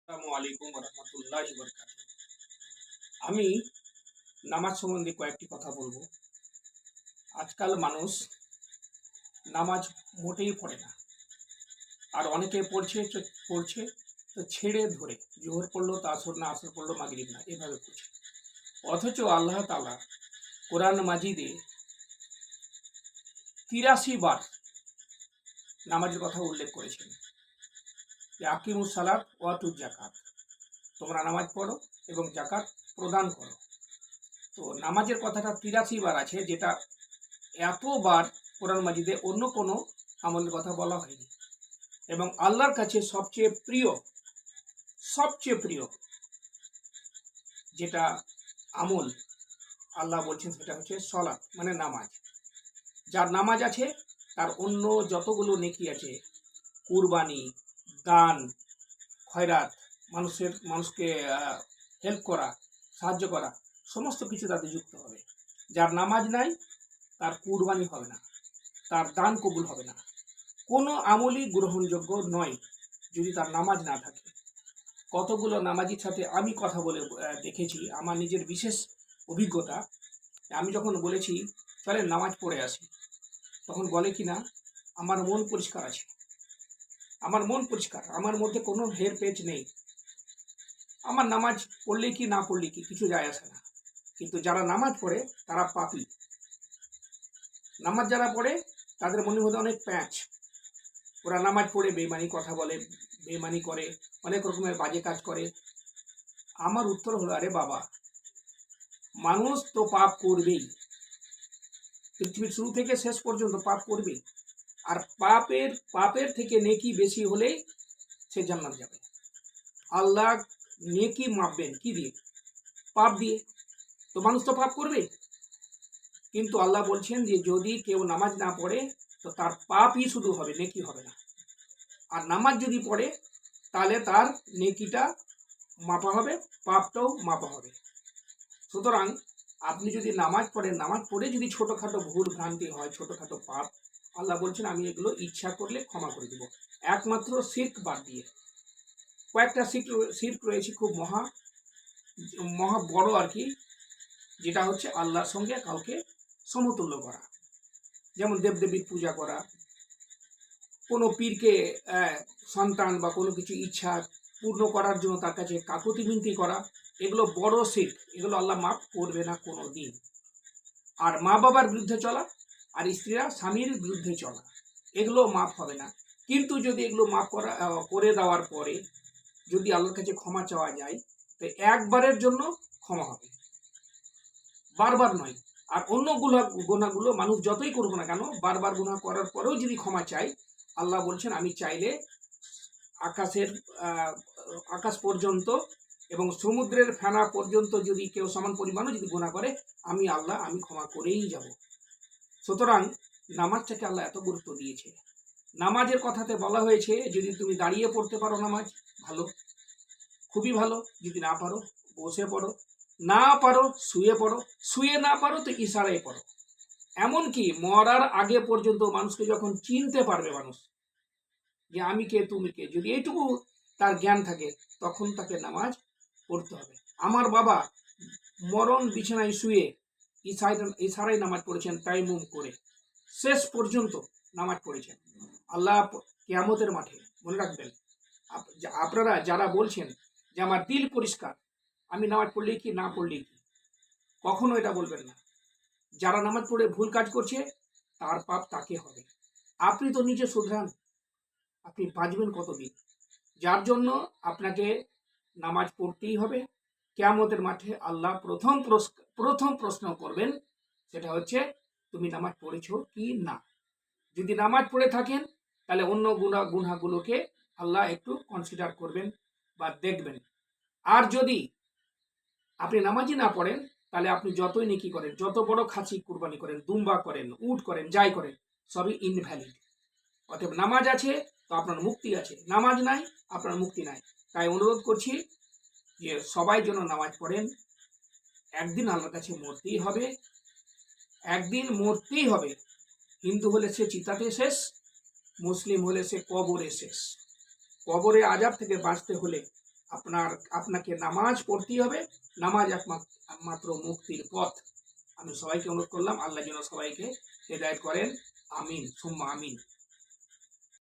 আসসালামু আলাইকুম রহমতুল্লাহি বরকাতুহু। আমি নামাজ সম্বন্ধে কয়েকটি কথা বলবো। আজকাল মানুষ নামাজ মোটেই পড়ে না, আর অনেকে পড়ছে তো ছেড়ে ধরে, জোহর পড়লো তো আসর না, আসর পড়লো মাগরিব না, এভাবে পড়ছে। অথচ আল্লাহ তাআলা কোরআন মাজিদে ৮৩ বার নামাজের কথা উল্লেখ করেছেন যে আকিমুস সালাত ওয়া আতুজ যাকাত, তোমরা নামাজ পড়ো এবং যাকাত প্রদান করো। তো নামাজের কথাটা ৮৩ বার আছে, যেটা এতবার কোরআন মাজিদে অন্য কোনো আমলের কথা বলা হয়নি। এবং আল্লাহর কাছে সবচেয়ে প্রিয় যেটা আমল আল্লাহ বলছেন সেটা হচ্ছে সলাত, মানে নামাজ। যার নামাজ আছে তার অন্য যতগুলো নেকি আছে, কুরবানি, দান, খয়রাত, মানুষকে হেল্প করা, সাহায্য করা, সমস্ত কিছু তাতে যুক্ত হবে। যার নামাজ নাই তার কুরবানি হবে না, তার দান কবুল হবে না, কোনো আমলই গ্রহণযোগ্য নয় যদি তার নামাজ না থাকে। কতগুলো নামাজির সাথে আমি কথা বলে দেখেছি, আমার নিজের বিশেষ অভিজ্ঞতা। আমি যখন বলেছি চলেন নামাজ পড়ে আসি, তখন বলে কি না, আমার মন পরিষ্কার আছে, আমার মন পরিষ্কার, আমার মধ্যে কোনো হেরপেচ নেই, আমার নামাজ পড়লে কি না পড়লে কি কিছু যায় আসে না। কিন্তু যারা নামাজ পড়ে তারা পাপী। নামাজ যারা পড়ে তাদের মনের মধ্যে অনেক প্যাঁচ, ওরা নামাজ পড়ে বেঈমানি কথা বলে, বেঈমানি করে, অনেক রকমের বাজে কাজ করে। আমার উত্তর হলো, আরে বাবা, মানুষ তো পাপ করবেই, পৃথিবীর শুরু থেকে শেষ পর্যন্ত পাপ করবেই। আর পাপের থেকে নেকি বেশি হলে সে জান্নাত যাবে। আল্লাহ নেকি মাপবেন কি দিয়ে? পাপ দিয়ে। তো মানুষ তো পাপ করবে, কিন্তু আল্লাহ বলছেন যে যদি কেউ নামাজ না পড়ে তো তার পাপই শুধু হবে, নেকি হবে না। আর নামাজ যদি পড়ে তাহলে তার নেকিটা মাপা হবে, পাপটাও মাপা হবে। সুতরাং আপনি যদি নামাজ পড়েন, নামাজ পড়ে যদি ছোটোখাটো ভুল ভ্রান্তি হয়, ছোটোখাটো পাপ, আল্লাহ বলছেন আমি এগুলো ইচ্ছা করলে ক্ষমা করে দেব, একমাত্র শিরক বাদ দিয়ে। কয়েকটা শিরক রয়েছে খুব মহা মহা বড় আর কি, যেটা হচ্ছে আল্লাহর সঙ্গে কাউকে সমতুল্য করা। যেমন দেবদেবীর পূজা করা, কোনো পীরকে সন্তান বা কোনো কিছু ইচ্ছা পূর্ণ করার জন্য তার কাছে কাকুতি মিনতি করা, এগুলো বড় শিরক, এগুলো আল্লাহ মাফ করবে না কোনো দিন। আর মা বাবার বিরুদ্ধে চলা, আর স্ত্রীরা স্বামীর বিরুদ্ধে চলা, এগুলো মাফ হবে না। কিন্তু যদি এগুলো মাফ করে দেওয়ার পরে যদি আল্লাহর কাছে ক্ষমা চাওয়া যায়, তো একবারের জন্য ক্ষমা হবে, বারবার নয়। আর অন্য গুনাহগুলো মানুষ যতই করবো না কেন, বারবার গুনাহ করার পরেও যদি ক্ষমা চাই, আল্লাহ বলছেন আমি চাইলে আকাশের আকাশ পর্যন্ত এবং সমুদ্রের ফেনা পর্যন্ত যদি কেউ সমান পরিমাণও যদি গুনাহ করে, আমি ক্ষমা করেই যাব। সুতরাং নামাজটাকে আল্লাহ এত গুরুত্ব দিয়েছে। নামাজের কথাতে বলা হয়েছে যদি তুমি দাঁড়িয়ে পড়তে পারো নামাজ, ভালো, খুবই ভালো। যদি না পারো বসে পড়ো, না পারো শুয়ে পড়ো, শুয়ে না পারো তো ইশারায় পড়ো। এমনকি মরার আগে পর্যন্ত মানুষকে যখন চিনতে পারবে মানুষ যে আমি কে তুমি কে, যদি এইটুকু তার জ্ঞান থাকে, তখন তাকে নামাজ পড়তে হবে। আমার বাবা মরণ বিছানায় শুয়ে ইশারায় নামাজ পড়েছেন, তাইমুম করে শেষ পর্যন্ত নামাজ পড়েছেন। আল্লাহ কিয়ামতের মাঠে মনে রাখবেন, আপনারা যারা বলছেন যে আমার দিল পরিষ্কার, আমি নামাজ পড়লেই কি না পড়লেই কি, কখনো এটা বলবেন না। যারা নামাজ পড়ে ভুল কাজ করছে তার পাপ তাকে হবে। আপনি তো নিজে শুধরান, আপনি বাঁচবেন কতদিন? যার জন্য আপনাকে নামাজ পড়তেই হবে। কিয়ামতের মাঠে আল্লাহ প্রথম প্রশ্ন করবেন, সেটা হচ্ছে তুমি নামাজ পড়েছো কি না। যদি নামাজ পড়ে থাকেন তাহলে অন্য গুনাহগুলোকে আল্লাহ একটু কনসিডার করবেন বা দেখবেন। আর যদি আপনি নামাজই না পড়েন, তাহলে আপনি যতই নেকি করেন, যত বড় খাসি কুরবানি করেন, দুম্বা করেন, উট করেন, যাই করেন, সবই ইনভ্যালিড। অতএব নামাজ আছে তো আপনার মুক্তি আছে, নামাজ নাই আপনার মুক্তি নাই। তাই অনুরোধ করছি যে সবাই যেন নামাজ পড়েন। একদিন আল্লাহর কাছে মরতেই হবে, একদিন মরতেই হবে। হিন্দু হলে সে চিতাতে শেষ, মুসলিম হলে সে কবরে শেষ। কবরে আযাব থেকে বাঁচতে হলে আপনাকে নামাজ পড়তেই হবে। নামাজ একমাত্র মুক্তির পথ। আমি সবাইকে অনুরোধ করলাম, আল্লাহ যেন সবাইকে হেদায়েত করেন। আমিন সুম্মা আমিন।